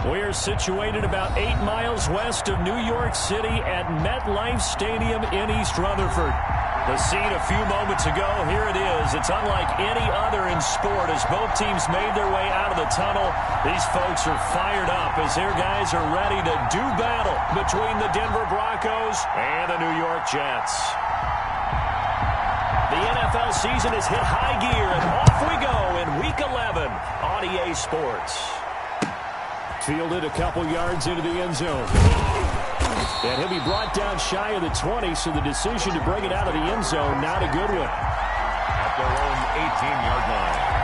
We're situated about 8 miles west of New York City at MetLife Stadium in East Rutherford. The scene a few moments ago, here it is. It's unlike any other in sport as both teams made their way out of the tunnel. These folks are fired up as their guys are ready to do battle between the Denver Broncos and the New York Jets. The NFL season has hit high gear, and off we go in Week 11 on EA Sports. Fielded a couple yards into the end zone. And he'll be brought down shy of the 20, so the decision to bring it out of the end zone, not a good one. At their own 18-yard line.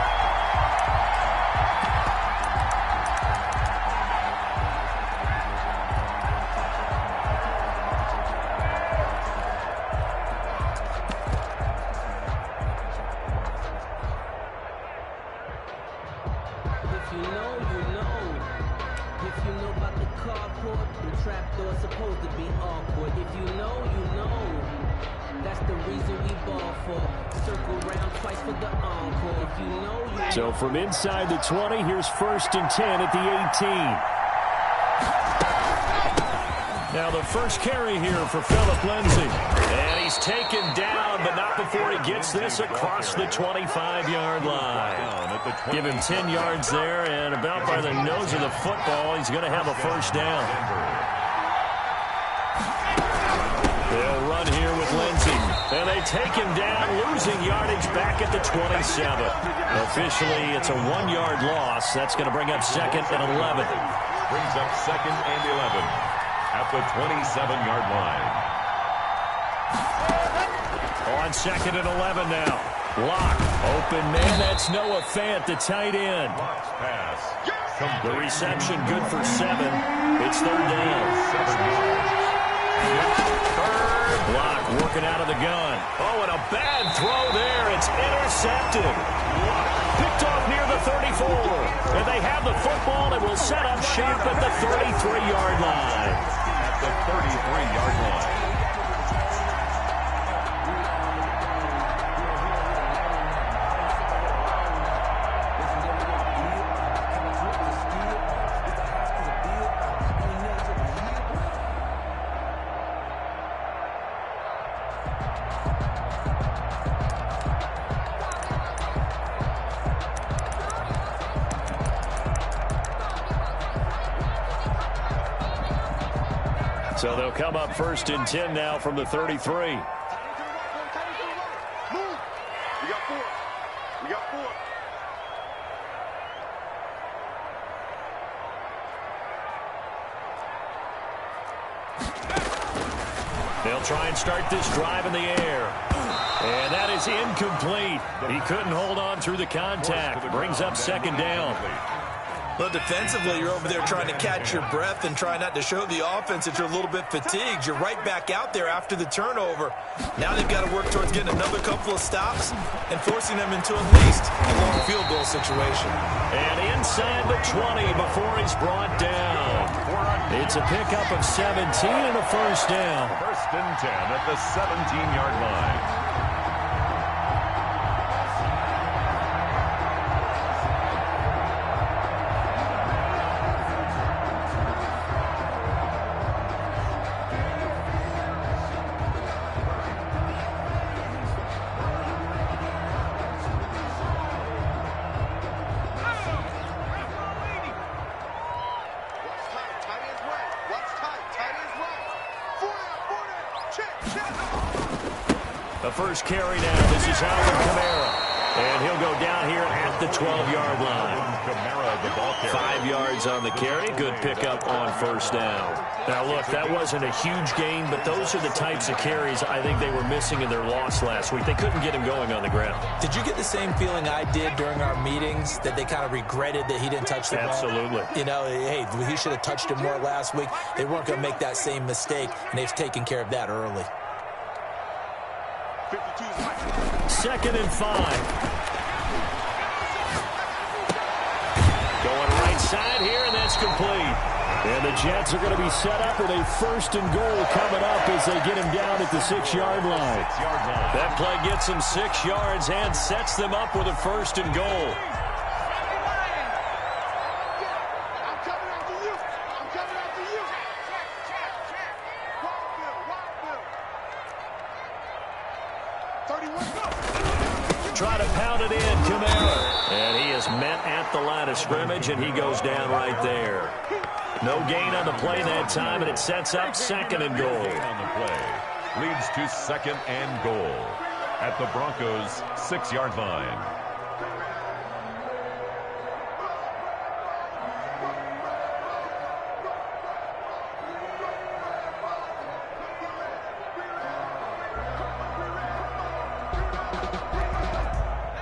So from inside the 20, here's 1st and 10 at the 18. Now the first carry here for Phillip Lindsay. And he's taken down, but not before he gets this across the 25-yard line. Give him 10 yards there, and about by the nose of the football, he's going to have a first down. They'll run here with Lindsay. And they take him down, losing yardage back at the 27. Officially, it's a 1-yard loss. That's going to bring up 2nd and 11. Brings up 2nd and 11 at the 27-yard line. On 2nd and 11 now. Lock. Open man. That's Noah Fant, the tight end. Pass. The reception good for 7. It's 3rd down. 7 yards. Block working out of the gun. Oh, and a bad throw there. It's intercepted. Picked off near the 34. And they have the football and will set up shop at the 33-yard line. At the 33-yard line. So they'll come up 1st and 10 now from the 33. Move. We got 4. We got 4. They'll try and start this drive in the air. And that is incomplete. He couldn't hold on through the contact. Brings up 2nd down. Well, defensively, you're over there trying to catch your breath and try not to show the offense that you're a little bit fatigued. You're right back out there after the turnover. Now they've got to work towards getting another couple of stops and forcing them into at least a long field goal situation. And inside the 20 before he's brought down. It's a pickup of 17 and a first down. 1st and 10 at the 17-yard line. The first carry now. This is Alvin Kamara. And he'll go down here at the 12-yard line. Kamara, the ball carrier. 5 yards on the carry. Good pickup on first down. Now, look, that wasn't a huge gain, but those are the types of carries I think they were missing in their loss last week. They couldn't get him going on the ground. Did you get the same feeling I did during our meetings, that they kind of regretted that he didn't touch the ball? Absolutely. You know, hey, he should have touched it more last week. They weren't going to make that same mistake, and they've taken care of that early. 2nd and 5. Going right side here, and that's complete. And the Jets are going to be set up with a 1st and goal coming up as they get him down at the 6-yard line. That play gets him 6 yards and sets them up with a 1st and goal. I'm coming after you. up the line of scrimmage, and he goes down right there. No gain on the play that time, and it sets up 2nd and goal. On the play leads to 2nd and goal at the Broncos' 6-yard line.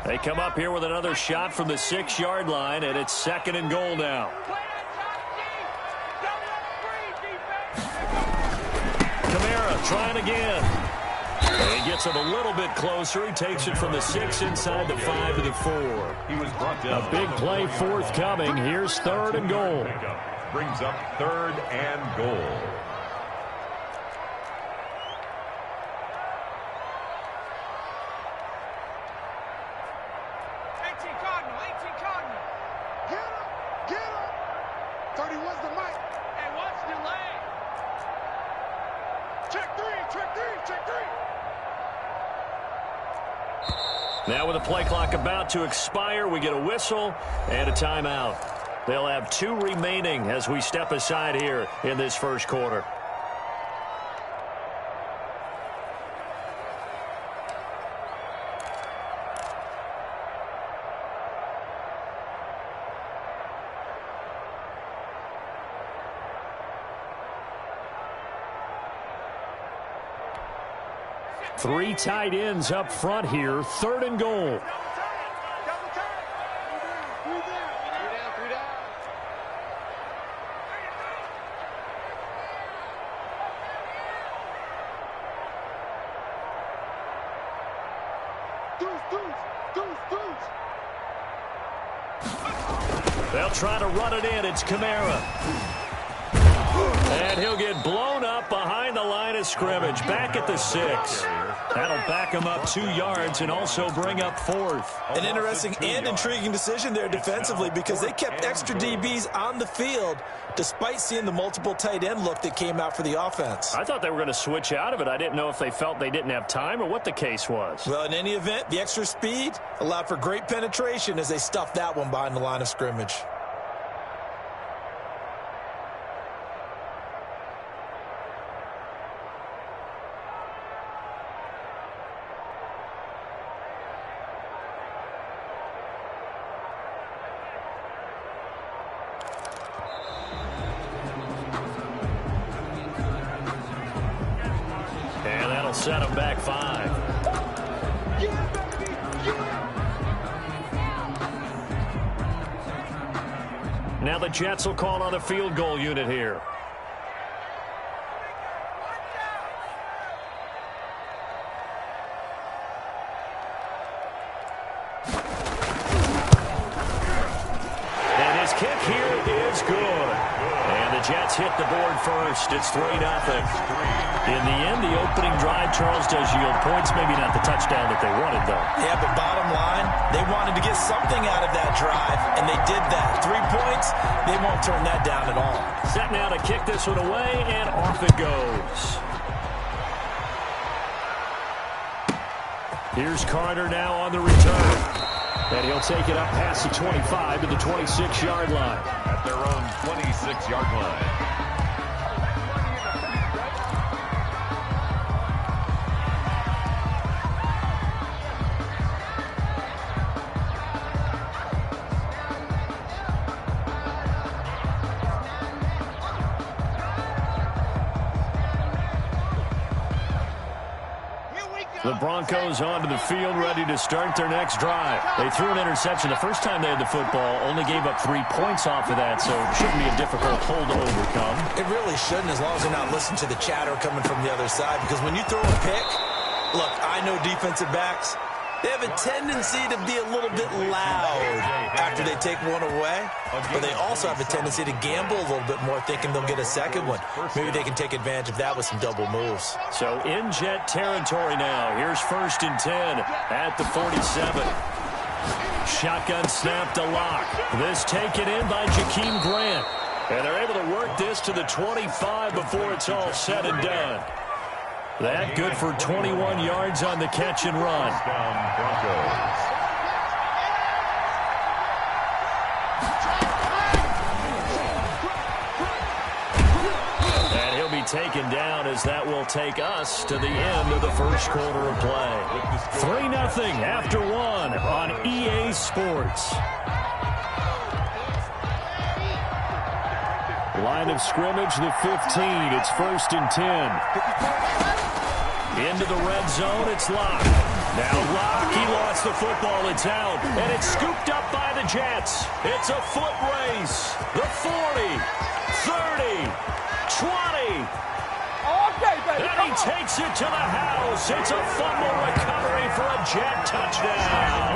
They come up here with another shot from the 6-yard line, and it's 2nd and goal now. Kamara trying again. And he gets him a little bit closer. He takes it from the 6 inside the 5 to the 4. He was brought down. A big play forthcoming. Here's 3rd and goal. Brings up 3rd and goal. Now with the play clock about to expire, we get a whistle and a timeout. They'll have 2 remaining as we step aside here in this first quarter. Three tight ends up front here. 3rd and goal. They'll try to run it in. It's Kamara. And he'll get blown up behind the line of scrimmage. Back at the 6. That'll back him up 2 yards and also bring up 4th. An interesting and intriguing decision there defensively because they kept extra DBs on the field despite seeing the multiple tight end look that came out for the offense. I thought they were going to switch out of it. I didn't know if they felt they didn't have time or what the case was. Well, in any event, the extra speed allowed for great penetration as they stuffed that one behind the line of scrimmage. Set him back 5. Now the Jets will call on a field goal unit here. And his kick here is good. And the Jets hit the board first. It's 3-0. In the end, the opening drive, Charles, does yield points. Maybe not the touchdown that they wanted, though. Yeah, but bottom line, they wanted to get something out of that drive, and they did that. 3 points, they won't turn that down at all. Set now to kick this one away, and off it goes. Here's Carter now on the return. And he'll take it up past the 25 to the 26-yard line. At their own 26-yard line. The Broncos onto the field, ready to start their next drive. They threw an interception the first time they had the football, only gave up 3 points off of that, so it shouldn't be a difficult hole to overcome. It really shouldn't, as long as they're not listening to the chatter coming from the other side, because when you throw a pick, look, I know defensive backs, they have a tendency to be a little bit loud after they take one away, but they also have a tendency to gamble a little bit more, thinking they'll get a second one. Maybe they can take advantage of that with some double moves. So in Jet territory now. Here's 1st and 10 at the 47. Shotgun snap to Lock. This taken in by Jakeem Grant. And they're able to work this to the 25 before it's all said and done. That good for 21 yards on the catch and run. taken down, as that will take us to the end of the first quarter of play. 3-0 after one on EA Sports. Line of scrimmage, the 15. It's 1st and 10. Into the red zone, it's Locke. Now Locke, he lost the football, it's out. And it's scooped up by the Jets. It's a foot race. The 40, 30, 20. And he takes it to the house. It's a fumble recovery for a Jet touchdown.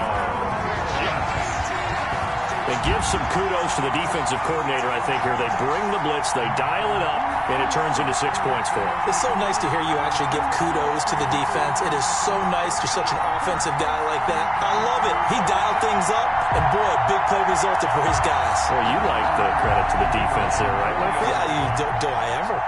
They give some kudos to the defensive coordinator, I think, here. They bring the blitz, they dial it up, and it turns into 6 points for them. It's so nice to hear you actually give kudos to the defense. It is so nice you're such an offensive guy like that. I love it. He dialed things up, and boy, big play resulted for his guys. Well, you like the credit to the defense there, right, my friend? Yeah, do I ever?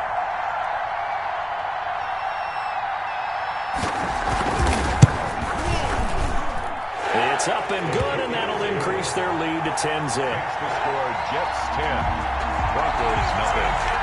It's up and good, and that'll increase their lead to 10-zip. The score, Jets 10, Broncos nothing.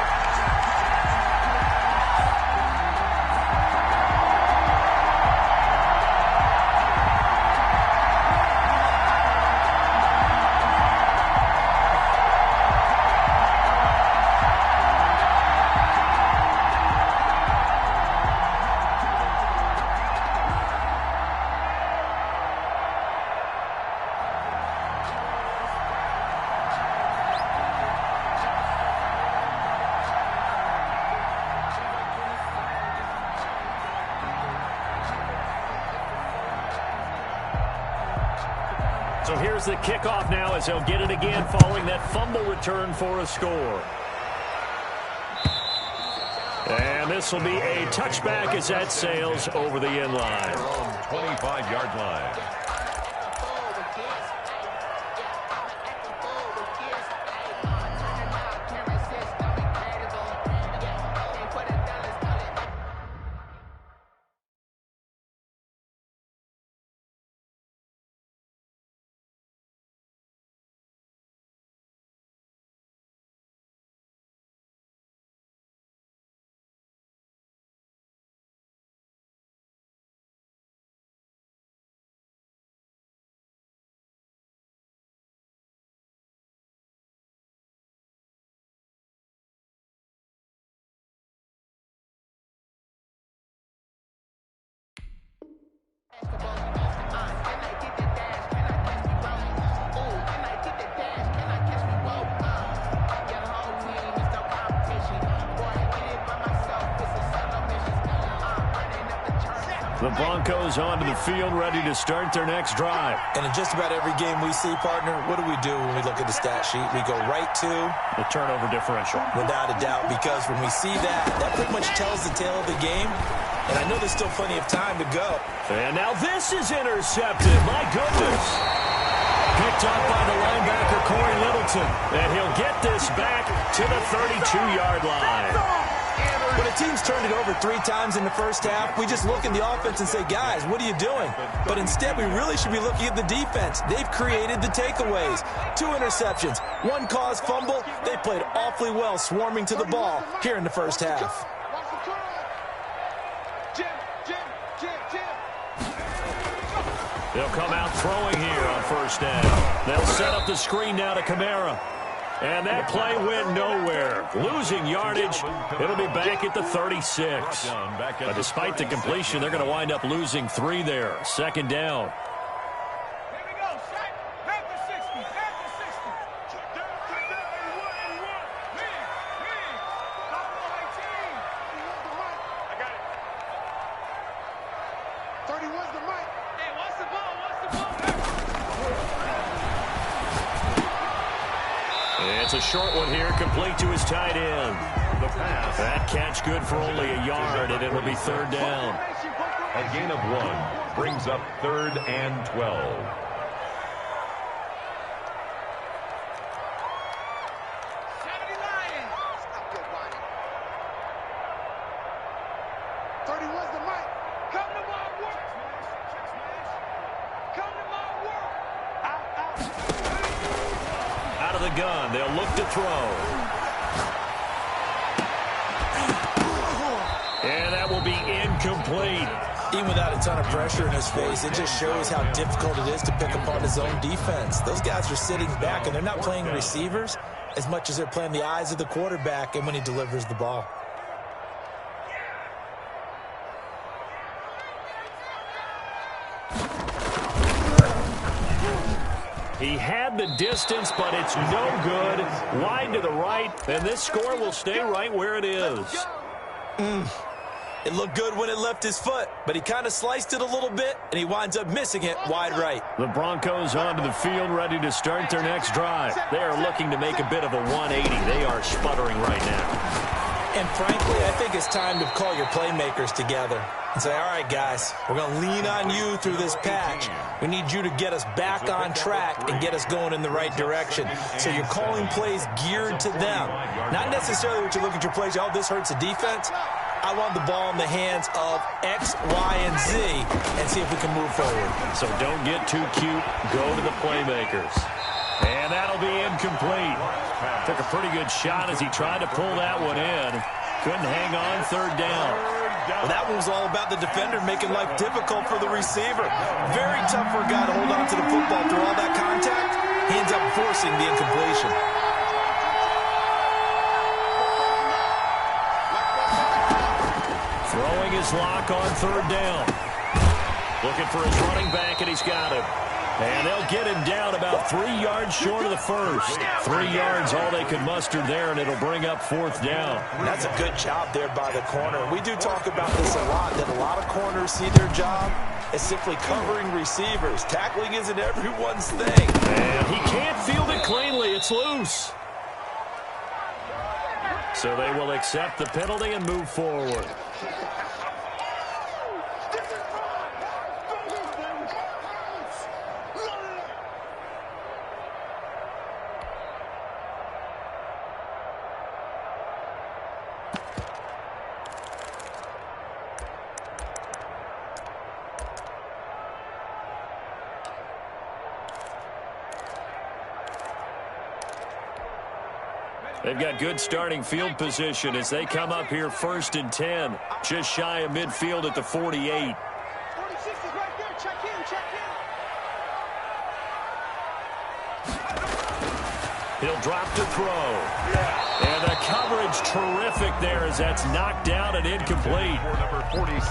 So here's the kickoff now, as he'll get it again following that fumble return for a score. And this will be a touchback as that sails over the end line. 25-yard line. The Broncos onto the field, ready to start their next drive. And in just about every game we see, partner, what do we do when we look at the stat sheet? We go right to the turnover differential. Without a doubt, because when we see that, that pretty much tells the tale of the game. And I know there's still plenty of time to go. And now this is intercepted. My goodness. Picked up by the linebacker, Corey Littleton. And he'll get this back to the 32-yard line. When a team's turned it over 3 times in the first half, we just look at the offense and say, guys, what are you doing? But instead, we really should be looking at the defense. They've created the takeaways. 2 interceptions, 1 caused fumble. They played awfully well swarming to the ball here in the first half. They'll come out throwing here on first down. They'll set up the screen now to Kamara. And that play went nowhere. Losing yardage. It'll be back at the 36. But despite the completion, they're going to wind up losing 3 there. Second down. It's a short one here, complete to his tight end. The pass. That catch good for only a yard, and it'll be third down. A gain of 1 brings up 3rd and 12. Out of the gun, they'll look to throw. incomplete. Even without a ton of pressure in his face, it just shows how difficult it is to pick apart his own defense. Those guys are sitting back, and they're not playing receivers as much as they're playing the eyes of the quarterback and when he delivers the ball. He had the distance, but it's no good. Wide to the right, and this score will stay right where it is. It looked good when it left his foot, but he kind of sliced it a little bit, and he winds up missing it wide right. The Broncos onto the field, ready to start their next drive. They are looking to make a bit of a 180. They are sputtering right now. And frankly, I think it's time to call your playmakers together and say, all right, guys, we're going to lean on you through this patch. We need you to get us back on track and get us going in the right direction. So you're calling plays geared to them. Not necessarily what you look at your plays, oh, this hurts the defense. I want the ball in the hands of X, Y, and Z and see if we can move forward. So don't get too cute. Go to the playmakers. And that'll be incomplete. Took a pretty good shot as he tried to pull that one in. Couldn't hang on, third down. Well, that one was all about the defender making life difficult for the receiver. Very tough for a guy to hold on to the football through all that contact. He ends up forcing the incompletion. Throwing his lock on third down. Looking for his running back, and he's got him. And they'll get him down about 3 yards short of the first. 3 yards, all they could muster there, and it'll bring up fourth down. That's a good job there by the corner. We do talk about this a lot, that a lot of corners see their job as simply covering receivers. Tackling isn't everyone's thing. And he can't field it cleanly. It's loose. So they will accept the penalty and move forward. They've got good starting field position as they come up here 1st and 10. Just shy of midfield at the 48. 46 is right there. Check in, check in. He'll drop to throw. And the coverage terrific there as that's knocked down and incomplete.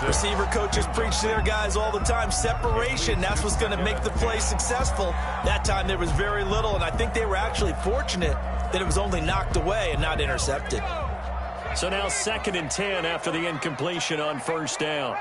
Receiver coaches preach to their guys all the time. Separation, that's what's going to make the play successful. That time there was very little, and I think they were actually fortunate that it was only knocked away and not intercepted. So now 2nd and 10 after the incompletion on first down.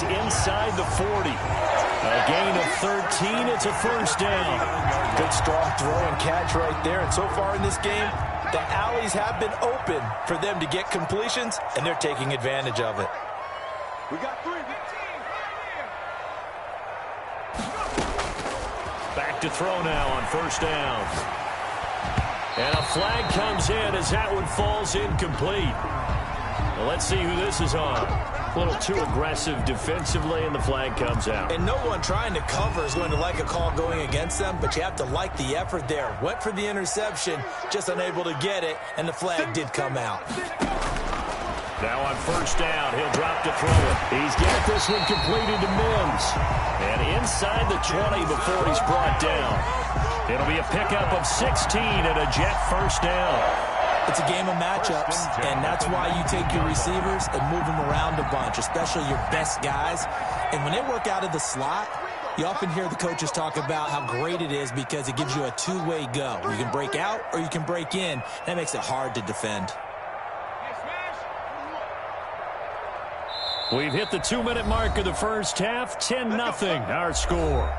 Inside the 40. A gain of 13. It's a first down. Good strong throw and catch right there. And so far in this game, the alleys have been open for them to get completions, and they're taking advantage of it. We got 3. Back to throw now on first down. And a flag comes in as that one falls incomplete. Well, let's see who this is on. A little too aggressive defensively, and the flag comes out. And no one trying to cover is going to like a call going against them, but you have to like the effort there. Went for the interception, just unable to get it, and the flag did come out. Now on first down, he'll drop to throw it. He's got this one completed to Mims. And inside the 20 before he's brought down. It'll be a pickup of 16 and a Jet first down. It's a game of matchups, and that's why you take your receivers and move them around a bunch, especially your best guys. And when they work out of the slot, you often hear the coaches talk about how great it is because it gives you a two-way go. You can break out or you can break in. That makes it hard to defend. We've hit the 2-minute mark of the first half. 10-0 our score.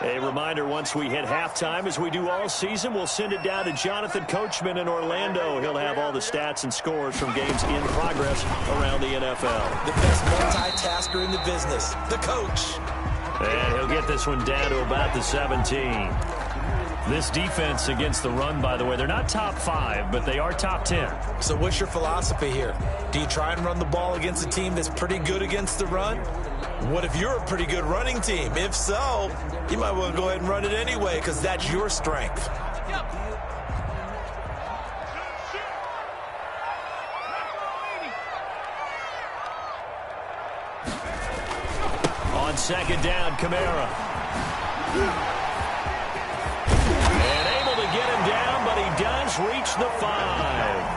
A reminder, once we hit halftime, as we do all season, we'll send it down to Jonathan Coachman in Orlando. He'll have all the stats and scores from games in progress around the NFL. The best multitasker in the business, the coach. And he'll get this one down to about the 17. This defense against the run, by the way, they're not top 5, but they are top 10. So what's your philosophy here? Do you try and run the ball against a team that's pretty good against the run? What if you're a pretty good running team? If so, you might want to go ahead and run it anyway because that's your strength. On second down, Kamara. And able to get him down, but he does reach the 5.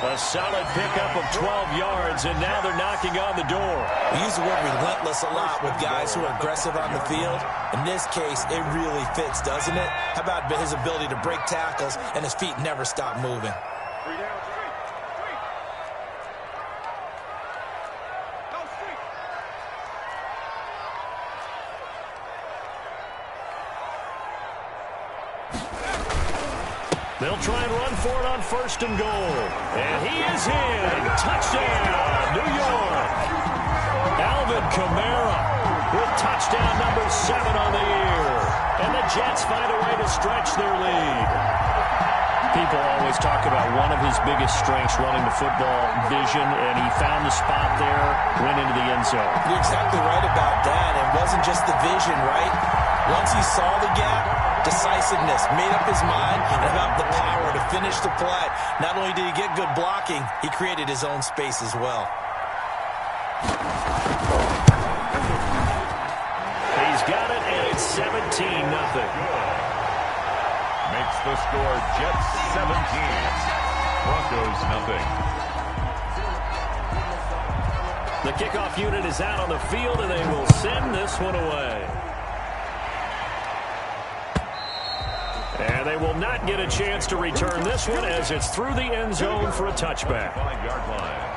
A solid pickup of 12 yards, and now they're knocking on the door. We use the word relentless a lot with guys who are aggressive on the field. In this case, it really fits, doesn't it? How about his ability to break tackles and his feet never stop moving? They'll try and run for it on first and goal. And he is in. Touchdown, New York. Alvin Kamara with touchdown number 7 on the year. And the Jets find a way to stretch their lead. People always talk about one of his biggest strengths running the football, vision, and he found the spot there, went into the end zone. You're exactly right about that. It wasn't just the vision, right? Once he saw the gap, decisiveness, made up his mind, and about the power to finish the play. Not only did he get good blocking, he created his own space as well. He's got it, and it's 17-0. Makes the score Jets 17, Broncos nothing. The kickoff unit is out on the field, and they will send this one away. And they will not get a chance to return this one as it's through the end zone for a touchback. 5-yard line.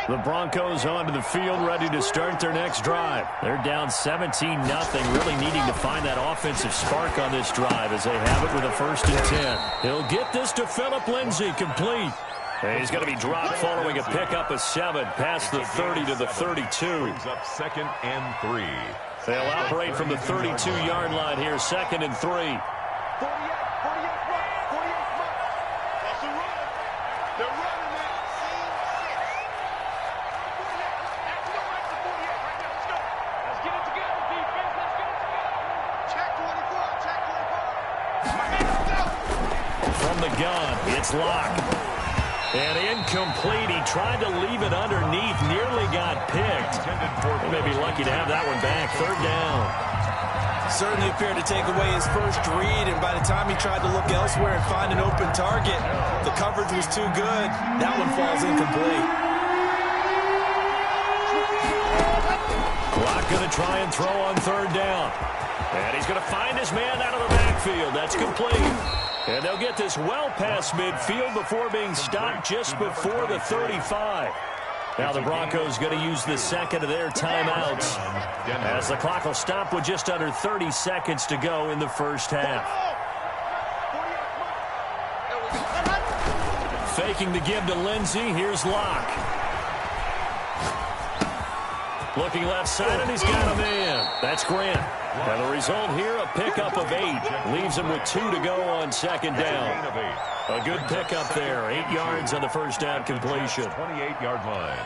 The Broncos onto the field, ready to start their next drive. They're down 17-0, really needing to find that offensive spark on this drive as they have it with a 1st and 10. He'll get this to Phillip Lindsay, complete. And he's going to be dropped following a pickup of 7 past the 30 to the 32. Brings up 2nd and 3. They'll operate from the 32-yard line here, 2nd and 3. 48 run. 48 run. That's a run. They're running now. Let's get it together, defense. Let's get it together. Check 24. Check 24. From the gun, it's Locke. And incomplete. He tried to leave it underneath, nearly got picked. They may be lucky to have that one back. 3rd down. Certainly appeared to take away his first read, and by the time he tried to look elsewhere and find an open target, the coverage was too good. That one falls incomplete. Locke going to try and throw on 3rd down. And he's going to find his man out of the backfield. That's complete. And they'll get this well past midfield before being stopped just before the 35. Now the Broncos going to use the 2nd of their timeouts as the clock will stop with just under 30 seconds to go in the first half. Faking the give to Lindsay. Here's Locke. Looking left side, and he's got him in. That's Grant. And the result here, a pickup of 8. Leaves him with 2 to go on 2nd down. A good pickup there. 8 yards on the first down completion. 28-yard line.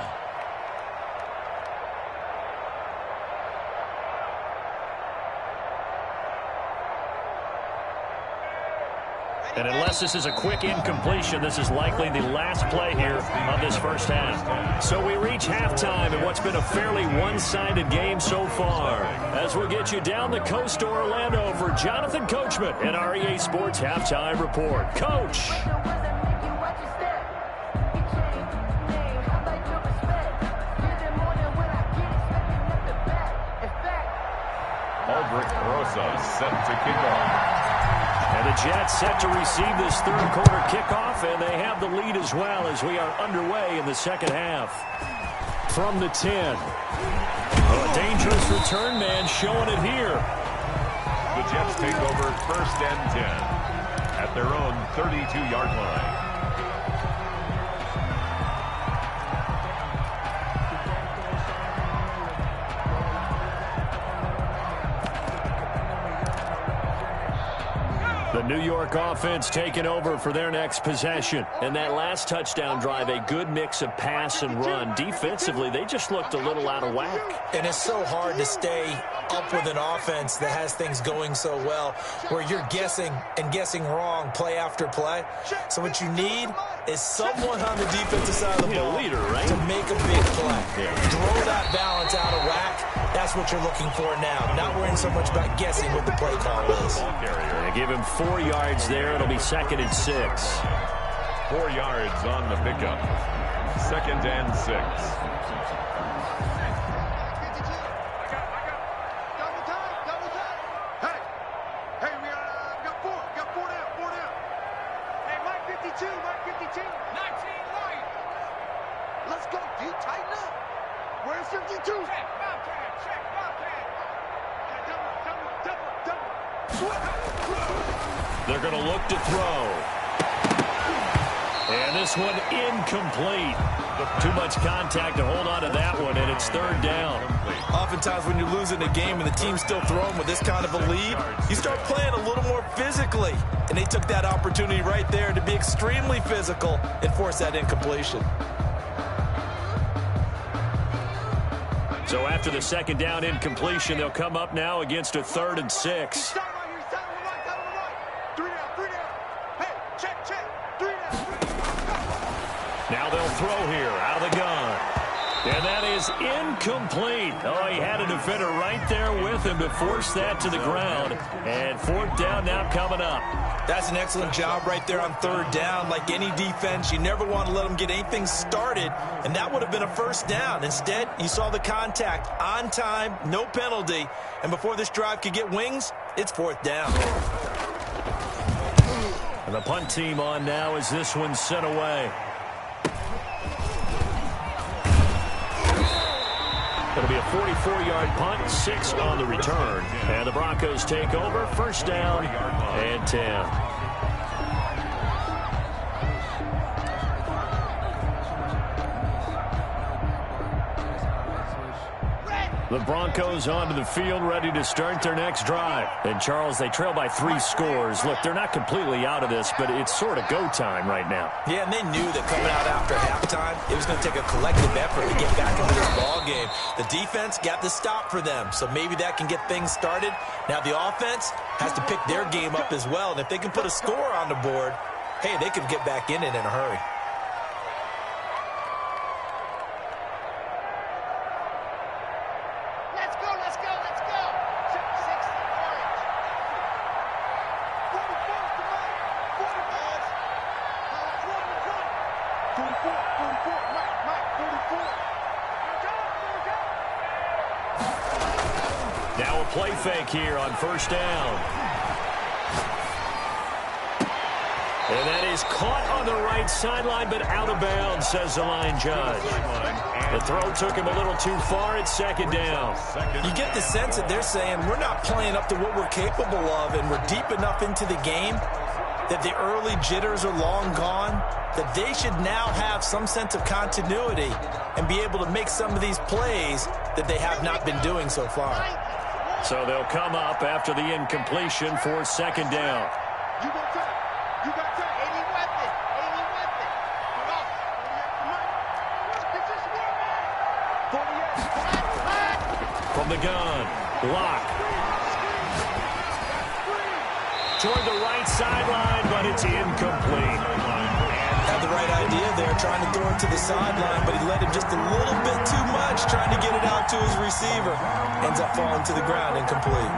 And unless this is a quick incompletion, this is likely the last play here of this first half. So we reach halftime in what's been a fairly one-sided game so far. As we'll get you down the coast to Orlando for Jonathan Coachman in our EA Sports Halftime Report. Coach! Aldrich throws Tulsa set to kick off. And the Jets set to receive this third quarter kickoff, and they have the lead as well as we are underway in the second half. From the 10. A dangerous return man showing it here. The Jets take over 1st and 10 at their own 32-yard line. The New York offense taking over for their next possession. And that last touchdown drive, a good mix of pass and run. Defensively, they just looked a little out of whack. And it's so hard to stay up with an offense that has things going so well, where you're guessing and guessing wrong play after play. So what you need is someone on the defensive side of the ball leader, right? to make a big play. Throw that balance out of whack. That's what you're looking for now. Not worrying so much about guessing what the play call is. They give him 4 yards there. It'll be 2nd and 6. 4 yards on the pickup. 2nd and 6. Let's go, D. Tighten up. Where's 52? Check, Bobcat. Check, Bobcat. Double. They're going to look to throw. And this one incomplete. Too much contact to hold on to that one, and it's 3rd down. Oftentimes when you're losing a game and the team's still throwing with this kind of a lead, you start playing a little more physically. And they took that opportunity right there to be extremely physical and force that incompletion. So after the 2nd down incompletion, they'll come up now against a 3rd and 6. Now they'll throw here out of the gun. And that is incomplete. Oh, he had a defender right there with him to force that to the ground. And 4th down now coming up. That's an excellent job right there on 3rd down. Like any defense, you never want to let them get anything started, and that would have been a 1st down. Instead, you saw the contact on time, no penalty, and before this drive could get wings, it's 4th down. And the punt team on now as this one's sent away. It'll be a 44-yard punt, 6 on the return. And the Broncos take over, 1st down and 10. The Broncos onto the field, ready to start their next drive. And, Charles, they trail by 3 scores. Look, they're not completely out of this, but it's sort of go time right now. Yeah, and they knew that coming out after halftime, it was going to take a collective effort to get back into this ball game. The defense got the stop for them, so maybe that can get things started. Now the offense has to pick their game up as well, and if they can put a score on the board, hey, they could get back in it in a hurry. Now a play fake here on 1st down. And that is caught on the right sideline, but out of bounds, says the line judge. The throw took him a little too far. It's 2nd down. You get the sense that they're saying we're not playing up to what we're capable of, and we're deep enough into the game that the early jitters are long gone, that they should now have some sense of continuity and be able to make some of these plays that they have not been doing so far. So they'll come up after the incompletion for 2nd down. You got time. You got time. Any weapon. Any weapon. Come on. Come on. This is more, man. 48. From the gun, block. Toward the right sideline, but it's incomplete. Had the right idea there, trying to throw it to the sideline, but he let him just a little bit too much, trying to get it out to his receiver. Ends up falling to the ground, incomplete.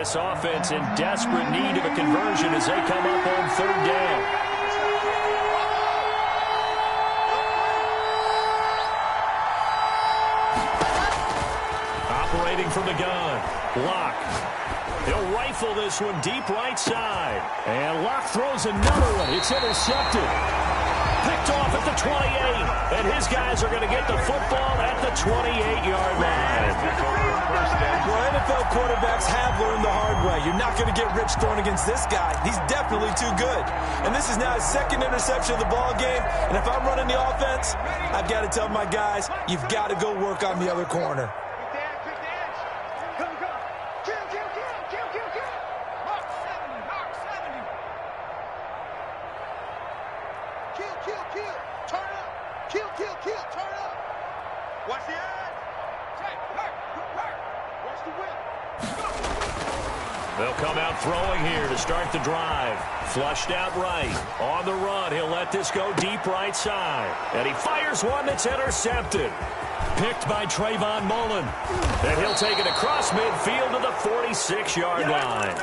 this offense in desperate need of a conversion as they come up on third down. Operating from the gun, Locke. He'll rifle this one deep right side. And Locke throws another one. It's intercepted. Picked off at the 28. And his guys are going to get the football at the 28-yard line. Well, NFL quarterbacks have learned the hard way. You're not going to get rich throwing against this guy. He's definitely too good. And this is now his second interception of the ball game. And if I'm running the offense, I've got to tell my guys, you've got to go work on the other corner. Watch the edge. Watch the whip. They'll come out throwing here to start the drive. Flushed out right. On the run, he'll let this go deep right side. And he fires one that's intercepted. Picked by Trayvon Mullen. And he'll take it across midfield to the 46-yard line.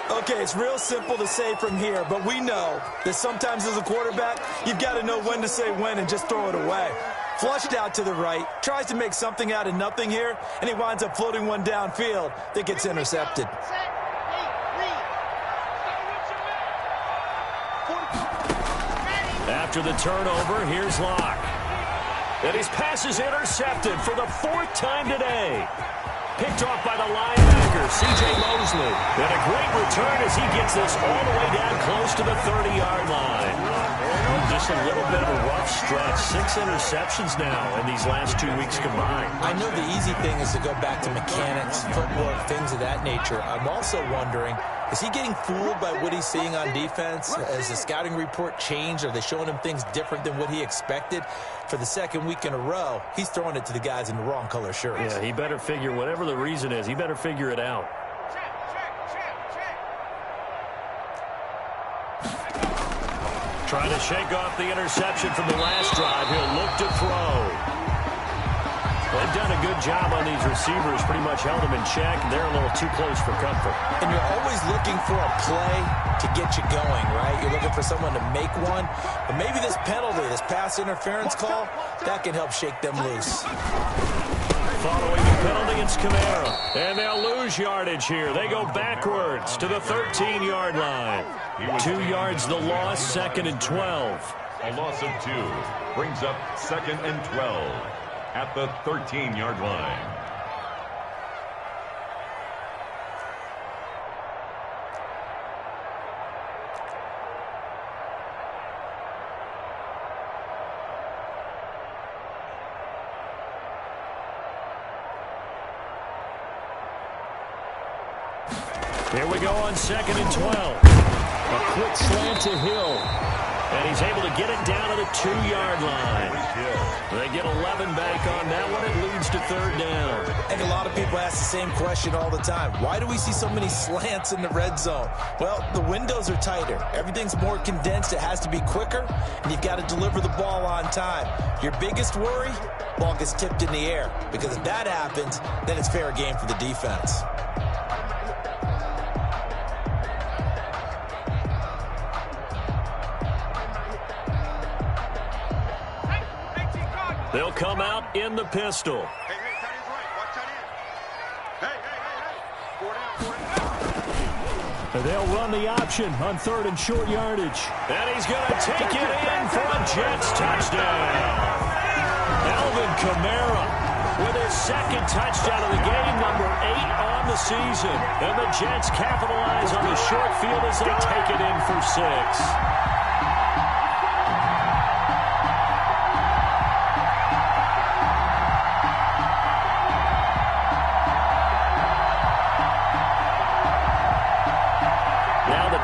Okay, it's real simple to say from here, but we know that sometimes as a quarterback, you've got to know when to say when and just throw it away. Flushed out to the right, tries to make something out of nothing here, and he winds up floating one downfield that gets intercepted. After the turnover, here's Locke. And his pass is intercepted for the fourth time today. Picked off by the linebacker, C.J. Mosley. And a great return as he gets this all the way down close to the 30-yard line. Just a little bit of a rough stretch. 6 interceptions now in these last 2 weeks combined. I know the easy thing is to go back to mechanics, footwork, things of that nature. I'm also wondering, is he getting fooled by what he's seeing on defense? Has the scouting report changed? Are they showing him things different than what he expected? For the second week in a row, he's throwing it to the guys in the wrong color shirts. Yeah, he better figure, whatever the reason is, he better figure it out. Trying to shake off the interception from the last drive. He'll look to throw. They've done a good job on these receivers, pretty much held them in check. They're a little too close for comfort. And you're always looking for a play to get you going, right? You're looking for someone to make one. But maybe this penalty, this pass interference call, that can help shake them loose. Following the penalty, it's Kamara. And they'll lose yardage here. They go backwards to the 13-yard line. 2 yards the loss, 2nd and 12. A loss of 2 brings up 2nd and 12 at the 13-yard line. Here we go on 2nd and 12. A quick slant to Hill. And he's able to get it down to the 2-yard line. They get 11 back on that one. It leads to 3rd down. I think a lot of people ask the same question all the time. Why do we see so many slants in the red zone? Well, the windows are tighter. Everything's more condensed. It has to be quicker, and you've got to deliver the ball on time. Your biggest worry? Ball gets tipped in the air. Because if that happens, then it's fair game for the defense. They'll come out in the pistol. Hey, tight end's right. Watch tight end. Hey. 4 down. They'll run the option on 3rd and short yardage. And he's going to take it in for a Jets touchdown. Alvin Kamara with his 2nd touchdown of the game, number 8 on the season. And the Jets capitalize on the short field as they take it in for 6.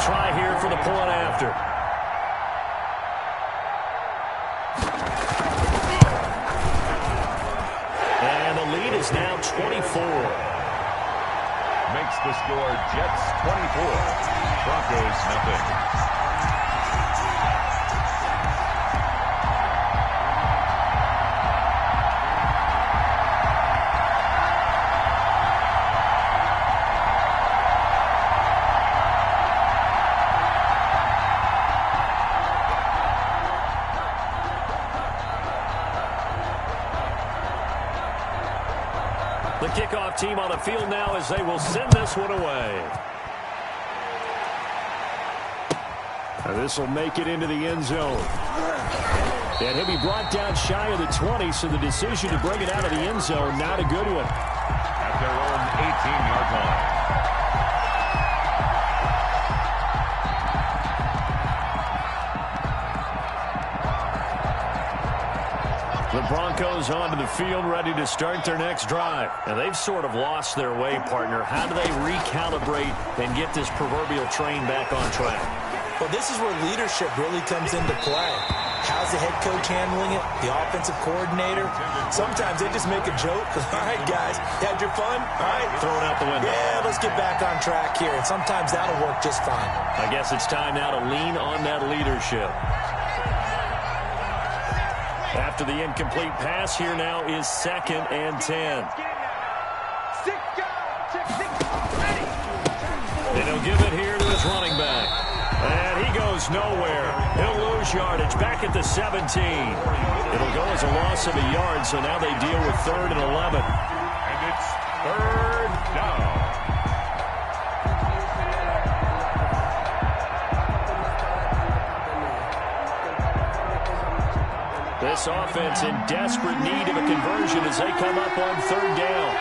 Try here for the point after. And the lead is now 24. Makes the score Jets 24, Broncos nothing. kickoff team on the field now as they will send this one away. This will make it into the end zone. And he'll be brought down shy of the 20, so the decision to bring it out of the end zone, not a good one. At their own 18-yard line. The Broncos onto the field, ready to start their next drive. And they've sort of lost their way, partner. How do they recalibrate and get this proverbial train back on track? Well, this is where leadership really comes into play. How's the head coach handling it? The offensive coordinator? Sometimes they just make a joke. All right, guys, had your fun? All right. Throw it out the window. Yeah, let's get back on track here. And sometimes that'll work just fine. I guess it's time now to lean on that leadership. After the incomplete pass, here now is 2nd and 10. And he'll give it here to his running back. And he goes nowhere. He'll lose yardage back at the 17. It'll go as a loss of a yard, so now they deal with 3rd and 11. And it's 3rd down. This offense in desperate need of a conversion as they come up on 3rd down.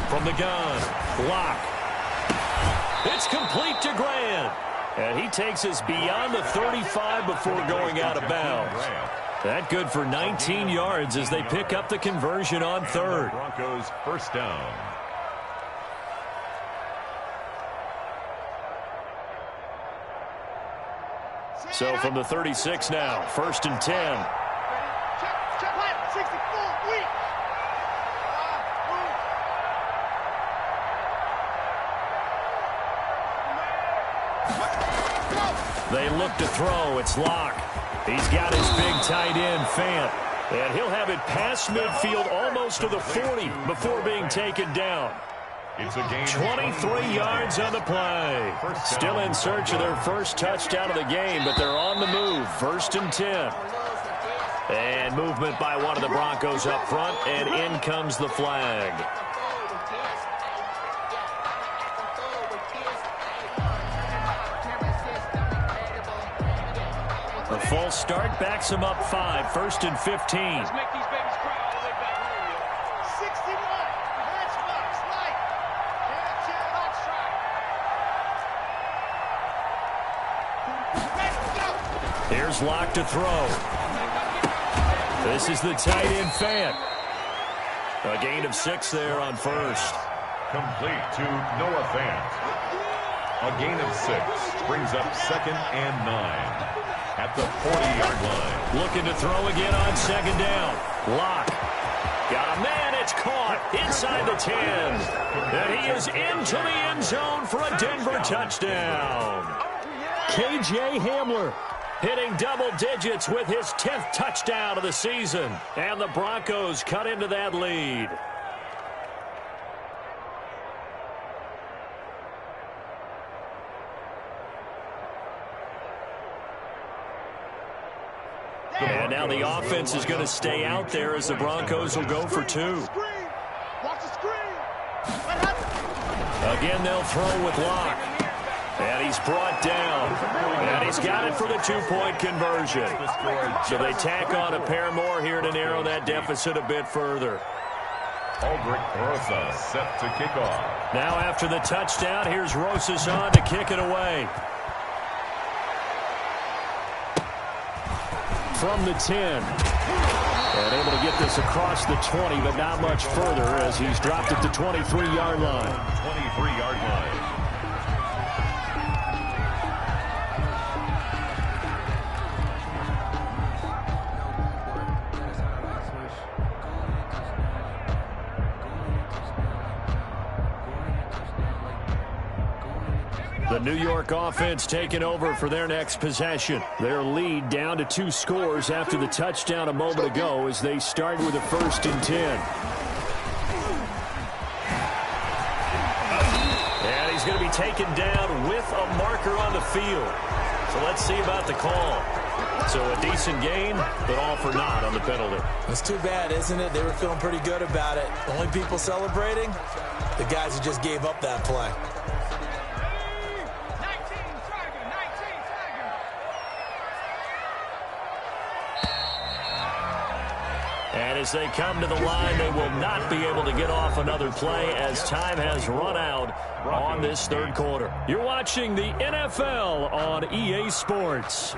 From the gun, block. It's complete to Grant. And he takes us beyond the 35 before going out of bounds. That good for 19 yards as they pick up the conversion on 3rd. Broncos 1st down. So from the 36 now, 1st and 10. They look to throw. It's Locke. He's got his big tight end, Fant. And he'll have it past midfield almost to the 40 before being taken down. It's a gain 23 yards on the play. Still in search of their first touchdown of the game, but they're on the move. 1st and 10. And movement by one of the Broncos up front, and in comes the flag. A false start backs him up 5, 1st and 15. Let's make these babies cry all the way back home, yo. 61, Matchbox, light. Let's go. Here's Locke to throw. This is the tight end, Fant. A gain of 6 there on 1st. complete to Noah Fant. A gain of 6 brings up 2nd and 9 at the 40-yard line. Looking to throw again on 2nd down. Locke. Got a man. It's caught inside the 10. And he is into the end zone for a Denver touchdown. K.J. Hamler hitting double digits with his 10th touchdown of the season. And the Broncos cut into that lead. And now the offense is going to stay out there as the Broncos will go for 2. Again, they'll throw with Locke. And he's brought down. And he's got it for the 2-point conversion. So they tack on a pair more here to narrow that deficit a bit further. Aldrich Rosa set to kick off. Now after the touchdown, here's Rosas on to kick it away. From the 10. And able to get this across the 20, but not much further as he's dropped it to 23-yard line. 23-yard line. The New York offense taking over for their next possession. Their lead down to 2 scores after the touchdown a moment ago as they start with a 1st and 10. taken down with a marker on the field. So let's see about the call. So a decent gain, but all for naught on the penalty. It's too bad, isn't it? They were feeling pretty good about it. The only people celebrating, the guys who just gave up that play. And as they come to the line, they will not be able to get off another play as time has run out on this third quarter. You're watching the NFL on EA Sports.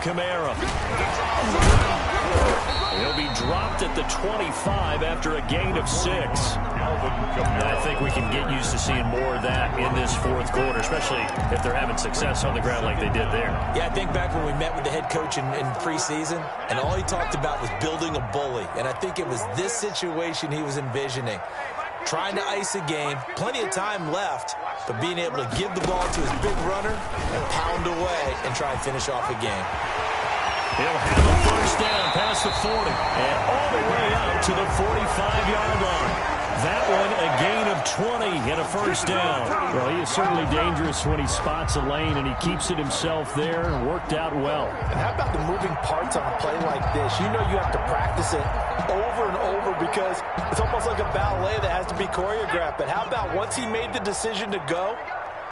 Kamara. He'll be dropped at the 25 after a gain of 6. I think we can get used to seeing more of that in this fourth quarter, especially if they're having success on the ground like they did there. Yeah, I think back when we met with the head coach in preseason, and all he talked about was building a bully. And I think it was this situation he was envisioning. Trying to ice a game, plenty of time left, but being able to give the ball to his big runner and pound away and try and finish off a game. He'll have a first down past the 40 and all the way up to the 45-yard line. That one a gain of 20 and a first down. Well, he is certainly dangerous when he spots a lane and he keeps it himself there. Worked out well. And how about the moving parts on a play like this? You know you have to practice it over and over because it's almost like a ballet that has to be choreographed. But how about once he made the decision to go,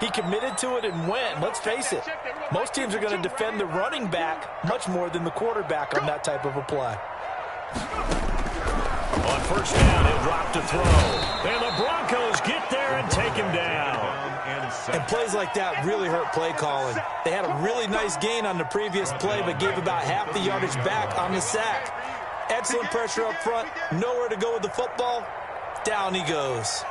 he committed to it and went. Let's face it, most teams are going to defend the running back much more than the quarterback on that type of a play. On first down, he'll drop to throw. And the Broncos get there and take him down. And plays like that really hurt play calling. They had a really nice gain on the previous play, but gave about half the yardage back on the sack. Excellent pressure up front. Nowhere to go with the football. Down he goes.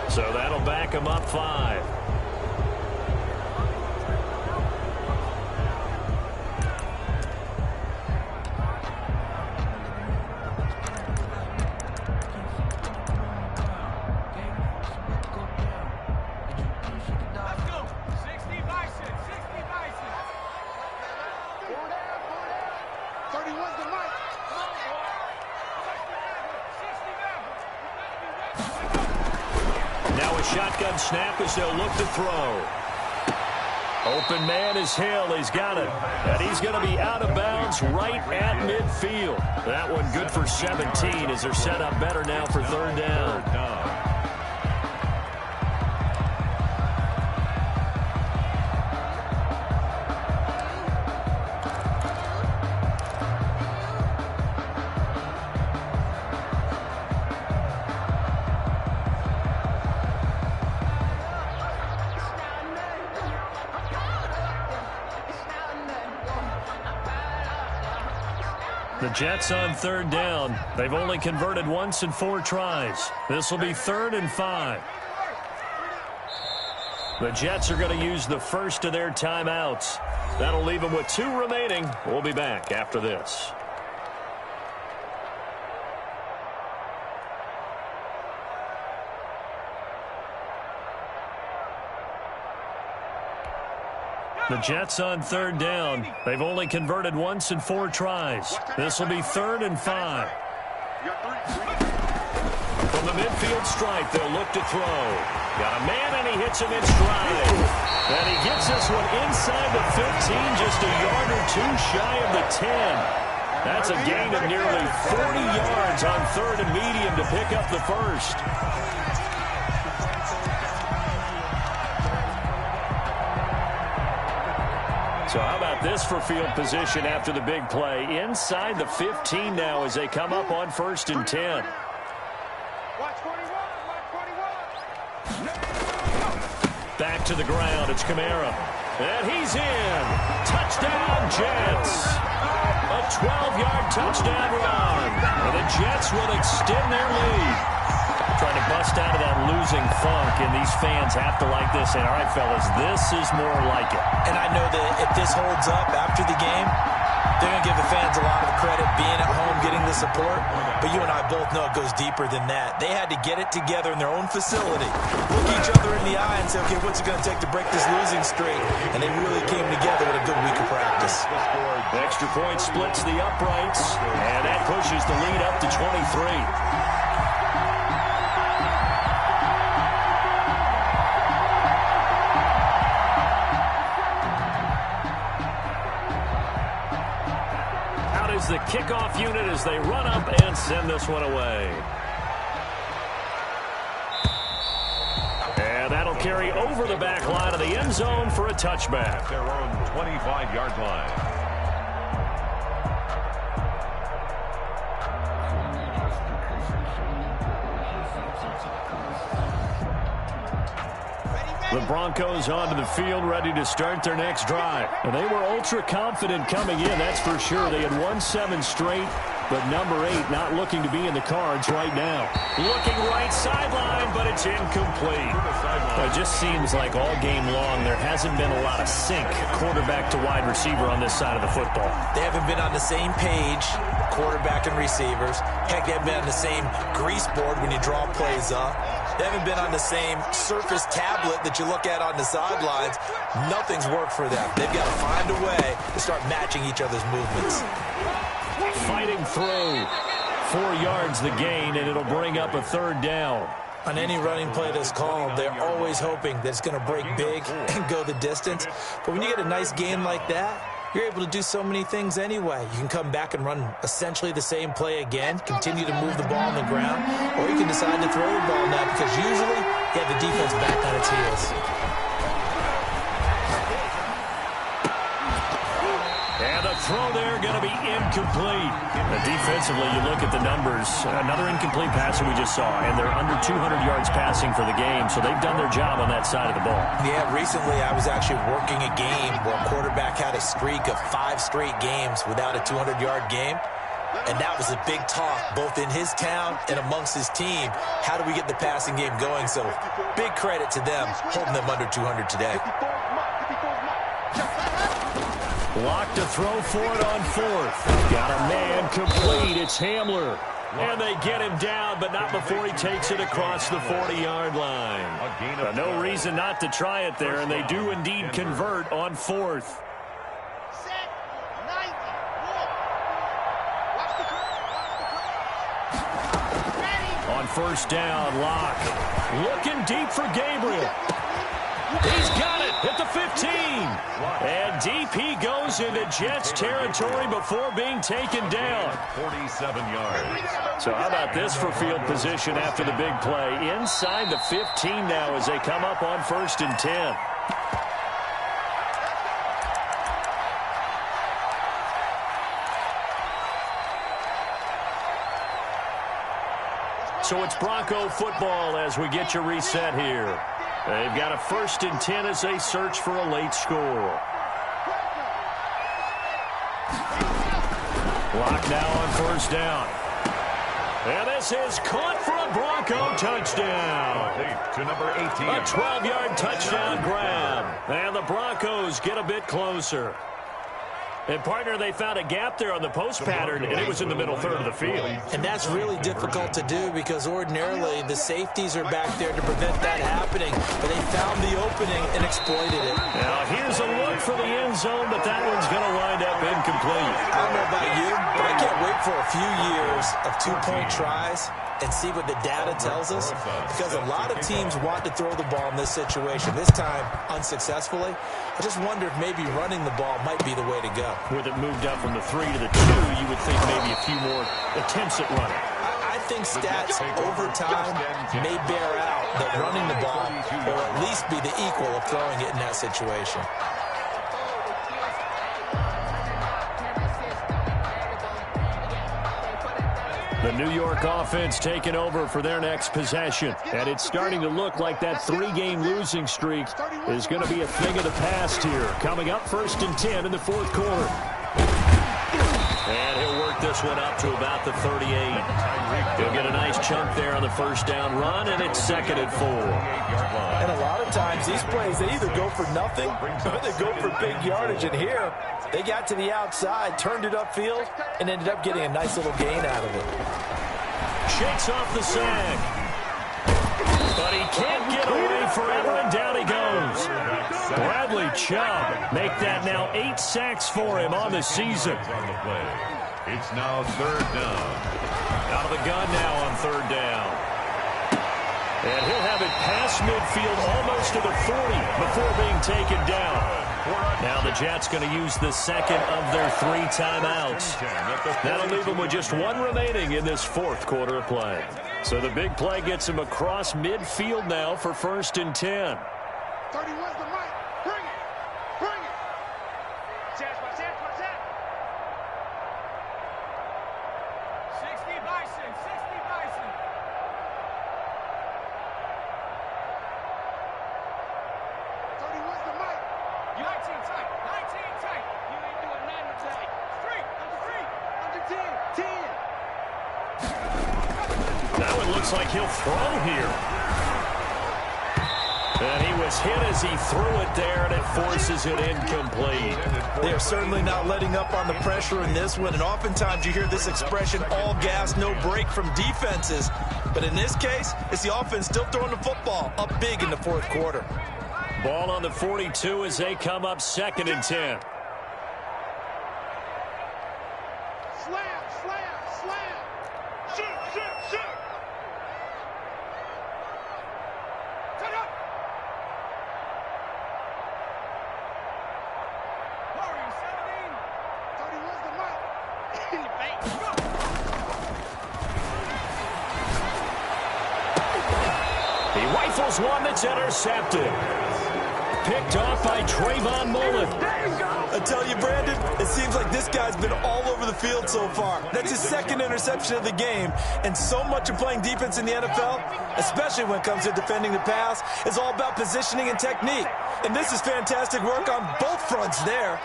So that'll back him up 5. Shotgun snap as they'll look to throw. Open man is Hill. He's got it. And he's going to be out of bounds right at midfield. That one good for 17 as they're set up better now for third down. The Jets on third down. They've only converted once in 4 tries. This will be 3rd and 5. The Jets are going to use the first of their timeouts. That'll leave them with 2 remaining. We'll be back after this. The Jets on third down. They've only converted once in 4 tries. This will be 3rd and 5. From the midfield stripe, they'll look to throw. Got a man, and he hits him in stride. And he gets this one inside the 15, just a yard or 2 shy of the 10. That's a gain of nearly 40 yards on 3rd and medium to pick up the first. So how about this for field position after the big play? Inside the 15 now as they come up on 1st and 10. Back to the ground. It's Kamara. And he's in. Touchdown, Jets. A 12-yard touchdown run. And the Jets will extend their lead. Trying to bust out of that losing funk, and these fans have to like this. And, all right, fellas, this is more like it. And I know that if this holds up after the game, they're going to give the fans a lot of credit being at home, getting the support. But you and I both know it goes deeper than that. They had to get it together in their own facility, look each other in the eye and say, okay, what's it going to take to break this losing streak? And they really came together with a good week of practice. The extra point splits the uprights, and that pushes the lead up to 23. The kickoff unit as they run up and send this one away. And that'll carry over the back line of the end zone for a touchback. Their own 25-yard line. The Broncos onto the field, ready to start their next drive. And they were ultra confident coming in, that's for sure. They had won 7 straight, but number 8 not looking to be in the cards right now. Looking right sideline, but it's incomplete. It just seems like all game long there hasn't been a lot of sync quarterback to wide receiver on this side of the football. They haven't been on the same page, quarterback and receivers. Heck, they haven't been on the same grease board when you draw plays up. They haven't been on the same Surface tablet that you look at on the sidelines. Nothing's worked for them. They've got to find a way to start matching each other's movements. Fighting through. 4 yards the gain, and it'll bring up a 3rd down. On any running play that's called, they're always hoping that it's going to break big and go the distance. But when you get a nice gain like that, you're able to do so many things anyway. You can come back and run essentially the same play again, continue to move the ball on the ground, or you can decide to throw the ball now because usually you have the defense back on its heels. And the throw there going to be incomplete. And defensively, you look at the numbers. Another incomplete pass that we just saw, and they're under 200 yards passing for the game, so they've done their job on that side of the ball. Yeah, recently I was actually working a game where a quarterback had a streak of 5 straight games without a 200-yard game. And that was a big talk, both in his town and amongst his team. How do we get the passing game going? So big credit to them, holding them under 200 today. Locked to throw for it on 4th. Got a man complete. It's Hamler. And they get him down, but not before he takes it across the 40-yard line. But no reason not to try it there, and they do indeed convert on 4th. On 1st down, Locke. Looking deep for Gabriel. He's got it at the 15. And deep he goes into Jets territory before being taken down. 47 yards. So how about this for field position after the big play? Inside the 15 now as they come up on 1st and 10. So it's Bronco football as we get you reset here. They've got a 1st and 10 as they search for a late score. Lock now on 1st down. And this is caught for a Bronco touchdown. To number 18. A 12-yard touchdown grab. And the Broncos get a bit closer. And, partner, they found a gap there on the post pattern, and it was in the middle 3rd of the field. And that's really difficult to do because ordinarily the safeties are back there to prevent that happening. But they found the opening and exploited it. Now, here's a look for the end zone, but that one's going to wind up incomplete. I don't know about you, but I can't wait for a few years of 2-point tries and see what the data tells us, because a lot of teams want to throw the ball in this situation. This time, unsuccessfully. I just wonder if maybe running the ball might be the way to go. With it moved up from the 3 to the 2, you would think maybe a few more attempts at running. I think stats over time may bear out that running the ball will at least be the equal of throwing it in that situation. The New York offense taking over for their next possession. And it's starting to look like that 3-game losing streak is going to be a thing of the past here. Coming up 1st and 10 in the 4th quarter. And he'll work pick this one up to about the 38. He'll get a nice chunk there on the first down run, and it's 2nd and 4. And a lot of times, these plays, they either go for nothing or they go for big yardage. And here, they got to the outside, turned it upfield, and ended up getting a nice little gain out of it. Shakes off the sack. But he can't get away forever, and down he goes. Bradley Chubb make that now 8 sacks for him on the season. It's now 3rd down. Out of the gun now on 3rd down. And he'll have it past midfield almost to the 40 before being taken down. Now the Jets going to use the 2nd of their 3 timeouts. That'll leave them with just 1 remaining in this 4th quarter of play. So the big play gets him across midfield now for 1st and 10. 31's the mic. Bring it. Bring it. Chance, watch that. 60 Bison. 60 Bison. 31's the mic. 19 tight. 19 tight. You ain't doing nothing today. Street. Under 10. 10. Now it looks like he'll throw here. And he was hit as he threw it there, and it forces it incomplete. They are certainly not letting up on the pressure in this one, and oftentimes you hear this expression, all gas, no break from defenses. But in this case, it's the offense still throwing the football up big in the 4th quarter. Ball on the 42 as they come up 2nd and 10. Slam. Shoot. Turn up. Warrior 17. 31's the mic. Bang. Go. He rifles one that's intercepted. Picked off by Trayvon Mullen. I tell you, Brandon, it seems like this guy's been all over the field so far. That's his 2nd interception of the game. And so much of playing defense in the NFL, especially when it comes to defending the pass, is all about positioning and technique. And this is fantastic work on both fronts there.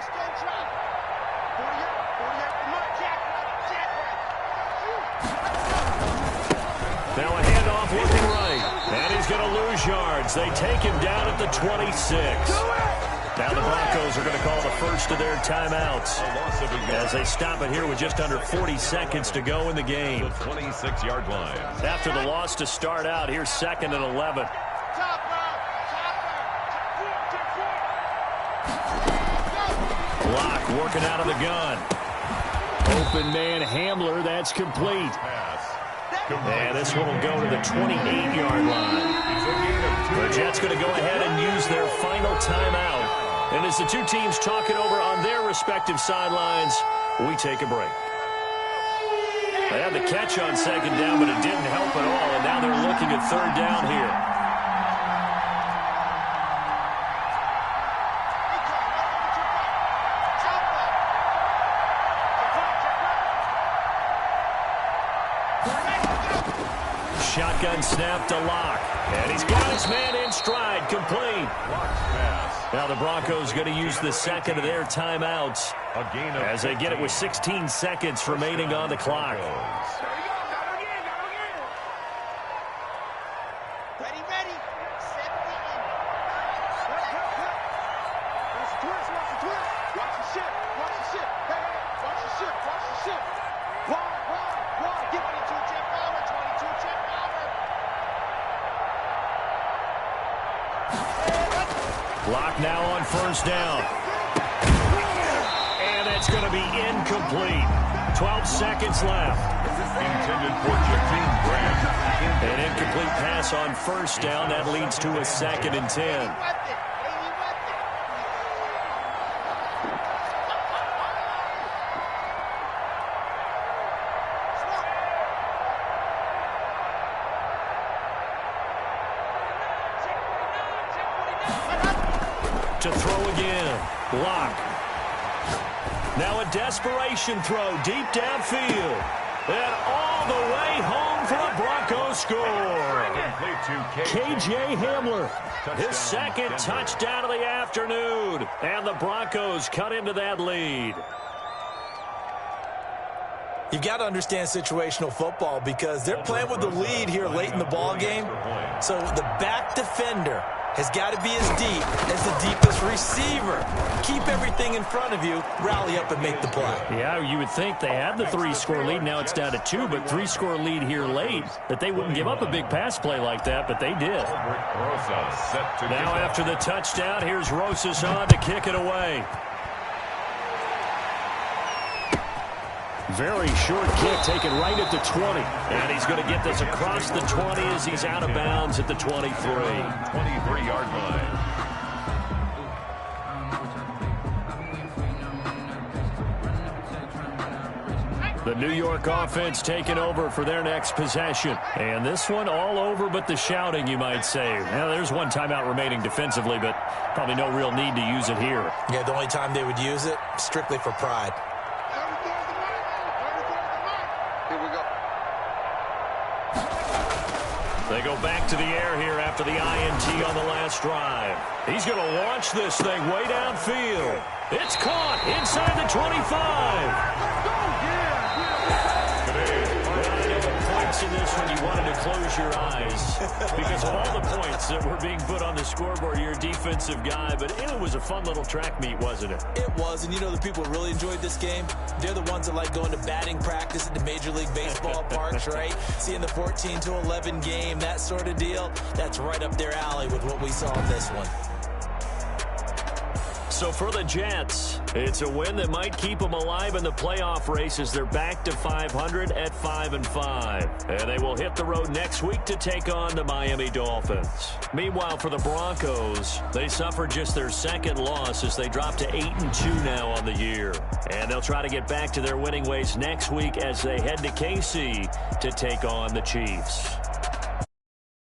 Now a handoff looking right. And he's going to lose yards. They take him down at the 26. Now the Broncos are going to call the first of their timeouts as they stop it here with just under 40 seconds to go in the game. 26-yard line. After the loss to start out, here's 2nd and 11. Block working out of the gun. Open man Hamler, that's complete. And this one will go to the 28-yard line. The Jets going to go ahead and use their final timeout. And as the two teams talk it over on their respective sidelines, we take a break. They had the catch on 2nd down, but it didn't help at all. And now they're looking at 3rd down here. Shotgun snap to Locke. And he's got his man in stride, complete. Now the Broncos going to use the 2nd of their timeouts as they get it with 16 seconds remaining on the clock. Ready. Set the end. Watch the twist. Watch the ship. Hey, watch the ship. Wide. Get 22 Jet Bomber. 22 Jet Bomber. Lock now on 1st down. And it's going to be incomplete. 12 seconds left. Intended for Jakeem Grant. An incomplete pass on 1st down. That leads to a 2nd and 10. To throw again. Lock. Now a desperation throw deep downfield. And all the way home for a Broncos score. K.J. Hamler, his 2nd touchdown of the afternoon. And the Broncos cut into that lead. You've got to understand situational football because they're playing with the lead here late in the ball game. So the back defender has got to be as deep as the deepest receiver. Keep everything in front of you, rally up and make the play. Yeah, you would think they had the 3-score lead. Now it's down to 2, but 3-score lead here late, that they wouldn't give up a big pass play like that, but they did. Now after the touchdown, here's Rosas on to kick it away. Very short kick taken right at the 20. And he's going to get this across the 20 as he's out of bounds at the 23. 23-yard line. The New York offense taking over for their next possession. And this one all over but the shouting, you might say. Now, there's one timeout remaining defensively, but probably no real need to use it here. Yeah, the only time they would use it, strictly for pride. They go back to the air here after the INT on the last drive. He's going to launch this thing way downfield. It's caught inside the 25. In this one, you wanted to close your eyes because of all the points that were being put on the scoreboard. You're a defensive guy, but it was a fun little track meet, wasn't it? It was, and you know the people really enjoyed this game? They're the ones that like going to batting practice at the Major League Baseball parks, right? Seeing the 14-11 game, that sort of deal. That's right up their alley with what we saw in this one. So for the Jets, it's a win that might keep them alive in the playoff race as they're back to 500 at 5-5. And they will hit the road next week to take on the Miami Dolphins. Meanwhile, for the Broncos, they suffered just their second loss as they drop to 8-2 now on the year. And they'll try to get back to their winning ways next week as they head to KC to take on the Chiefs.